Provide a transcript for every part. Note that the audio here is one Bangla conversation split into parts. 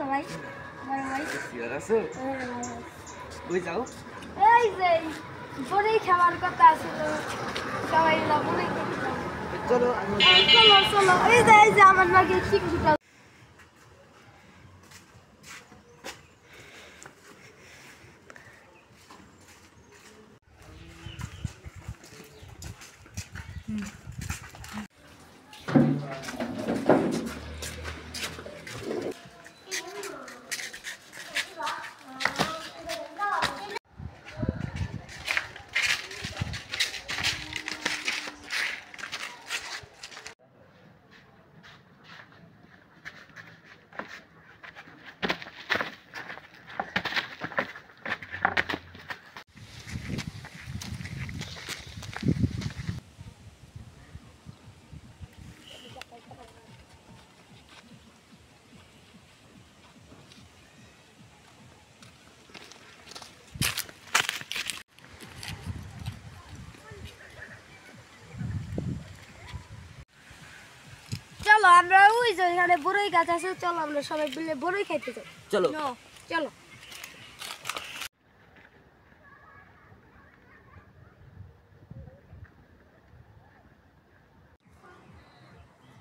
আছো ভাই? বড় ভাই সিয়ার আছো? কই যাও? এই যে বড়ই খাবার কথা আছে তো সবাই মিলে বড়ই খেতে যাবো। চলো চলো চলো এই যে আমার নাকি শিক্ষিকা চলো আমরা ওই যে এখানে বড়ই গাছ আছে চলো আমরা সবাই মিলে বড়ই খাইতে যাই চলো চলো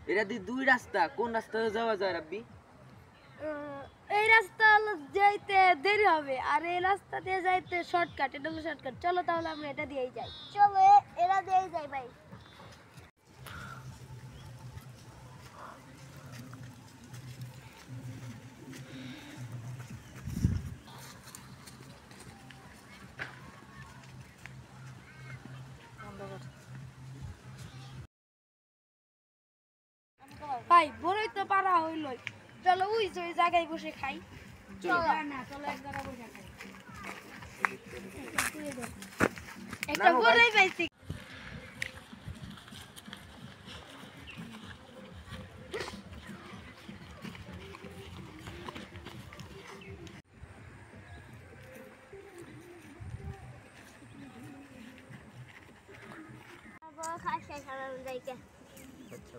এটা দিয়ে দুই রাস্তা, কোন রাস্তা যাওয়া যায় রাব্বি? এই রাস্তা যাইতে দেরি হবে আর এই রাস্তা দিয়ে যাইতে শর্টকাট এটা হলো শর্টকাট চলো তাহলে আমরা এটা দিয়েই যাই চলো এরা দিয়েই যাই ভাই ভাই বড়ই তো পারা হইলই চলো ওই যে ওই জায়গায় বসে খাই চলো না চলো এক জায়গায় বসে খাই একটা বড়ই পাইছি খাসা খাওয়া যাইতে আচ্ছা